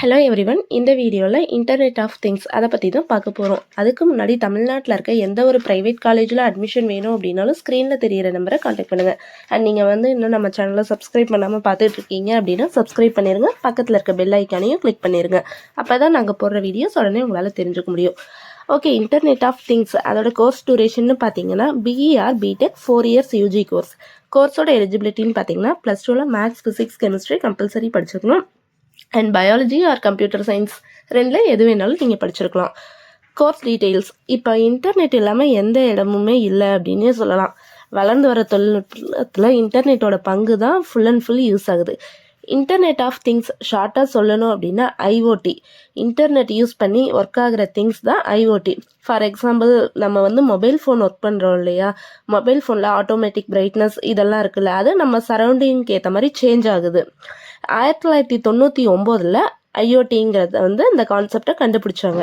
Hello everyone. இந்த வீடியோவில் internet of things அதை பற்றி தான் பார்க்க போகிறோம். அதுக்கு முன்னாடி தமிழ்நாட்டில் இருக்க எந்த ஒரு ப்ரைவேட் காலேஜில் அட்மிஷன் வேணும் அப்படின்னாலும் ஸ்க்ரீனில் தெரியிற நம்பரை காண்டாக்ட் பண்ணுங்கள். அண்ட் நீங்கள் இன்னும் நம்ம சேனலை சப்ஸ்கிரைப் பண்ணாமல் பார்த்துட்டு இருக்கீங்க அப்படின்னா சப்ஸ்கிரைப் பண்ணிடுங்க. பக்கத்தில் இருக்க பெல் ஐக்கானையும் கிளிக் பண்ணிடுங்க. அப்போ தான் நாங்கள் போடுற வீடியோஸ் உடனே உங்களால் தெரிஞ்சுக்க முடியும். ஓகே, இன்டர்நெட் ஆஃப் திங்ஸ் அதோட கோர்ஸ் டூரேஷன் பார்த்தீங்கன்னா BE or BTech 4 years UG course. கோர்ஸோட எலிஜிபிலிட்டின்னு பார்த்தீங்கன்னா +2ல் மேத்ஸ், ஃபிசிக்ஸ், கெமிஸ்ட்ரி கம்பல்சரி படிச்சிருக்கணும். And biology or computer science ரெண்டில் எது வேணாலும் நீங்கள் படிச்சிருக்கலாம். Course details. இப்போ இன்டர்நெட் இல்லாமல் எந்த இடமுமே இல்லை அப்படின்னே சொல்லலாம். வளர்ந்து வர தொழில்நுட்பத்தில் இன்டர்நெட்டோட பங்கு தான் ஃபுல் அண்ட் ஃபுல் யூஸ் ஆகுது. இன்டர்நெட் ஆஃப் திங்ஸ் ஷார்ட்டாக சொல்லணும் அப்படின்னா ஐஓடி. இன்டர்நெட் யூஸ் பண்ணி ஒர்க் ஆகிற திங்ஸ் தான் ஐஓடி. ஃபார் எக்ஸாம்பிள், நம்ம மொபைல் ஃபோன் ஒர்க் பண்ணுறோம் இல்லையா, மொபைல் ஃபோனில் ஆட்டோமேட்டிக் பிரைட்னஸ் இதெல்லாம் இருக்குல்ல, அது நம்ம சரௌண்டிங்க்கு ஏற்ற மாதிரி சேஞ்ச் ஆகுது. 1999 ஐஓடிங்கிறத இந்த கான்செப்டை கண்டுபிடிச்சாங்க.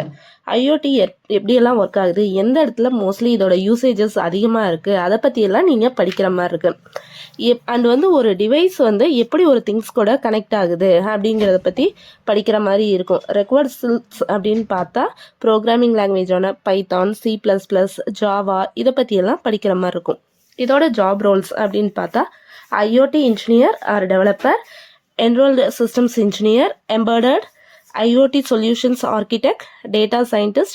ஐஓடி எப்படியெல்லாம் ஒர்க் ஆகுது, எந்த இடத்துல மோஸ்ட்லி இதோட யூசேஜஸ் அதிகமாக இருக்குது, அதை பற்றியெல்லாம் நீங்கள் படிக்கிற மாதிரி இருக்குது. அண்ட் ஒரு டிவைஸ் எப்படி ஒரு திங்ஸ் கூட கனெக்ட் ஆகுது அப்படிங்கிறத பற்றி படிக்கிற மாதிரி இருக்கும். ரெக்வயர்ட் ஸ்கில்ஸ் அப்படின்னு பார்த்தா ப்ரோக்ராமிங் லாங்குவேஜான பைத்தான், C++, ஜாவா இதை பற்றியெல்லாம் படிக்கிற மாதிரி இருக்கும். இதோட ஜாப் ரோல்ஸ் அப்படின்னு பார்த்தா IOT engineer or developer, Enrolled Systems Engineer, Embedded, IoT Solutions Architect, Data Scientist,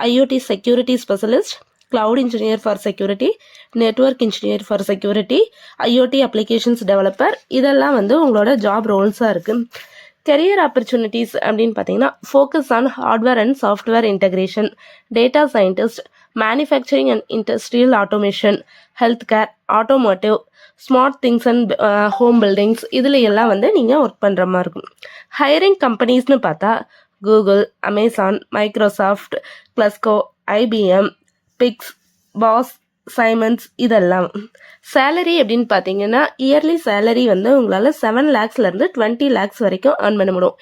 IoT Security Specialist, Cloud Engineer for Security, Network Engineer for Security, IoT Applications Developer இதெல்லாம் உங்களோட ஜாப் ரோல்ஸாக இருக்குது. கெரியர் ஆப்பர்ச்சுனிட்டிஸ் அப்படின்னு பார்த்தீங்கன்னா focus on hardware and software integration, data scientist, manufacturing and industrial automation, health care, automotive, smart things and home buildings இதில் எல்லாம் நீங்கள் work பண்ணுற மாதிரி இருக்கும். ஹையரிங் கம்பெனிஸ்னு பார்த்தா கூகுள், அமேசான், மைக்ரோசாஃப்ட், கிளஸ்கோ, ஐபிஎம், பிக்ஸ், பாஸ், சைமன்ஸ் இதெல்லாம். சேலரி அப்படின்னு பார்த்தீங்கன்னா இயர்லி சேலரி உங்களால் 7 lakhsலேருந்து 20 lakhs வரைக்கும் earn பண்ண முடியும்.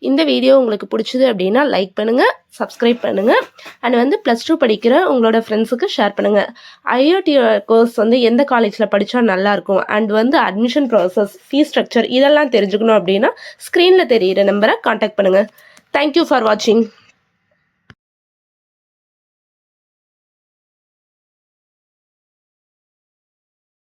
இந்த வீடியோ உங்களுக்கு பிடிச்சது அப்படின்னா லைக் பண்ணுங்கள், சப்ஸ்கிரைப் பண்ணுங்கள். அண்ட் +2 படிக்கிற உங்களோட ஃப்ரெண்ட்ஸுக்கு ஷேர் பண்ணுங்கள். ஐஓடி கோர்ஸ் எந்த காலேஜில் படித்தா நல்லாயிருக்கும் and admission process, fees structure இதெல்லாம் தெரிஞ்சுக்கணும் அப்படின்னா ஸ்க்ரீனில் தெரியிற நம்பரை காண்டாக்ட் பண்ணுங்கள். தேங்க்யூ ஃபார் வாட்சிங்.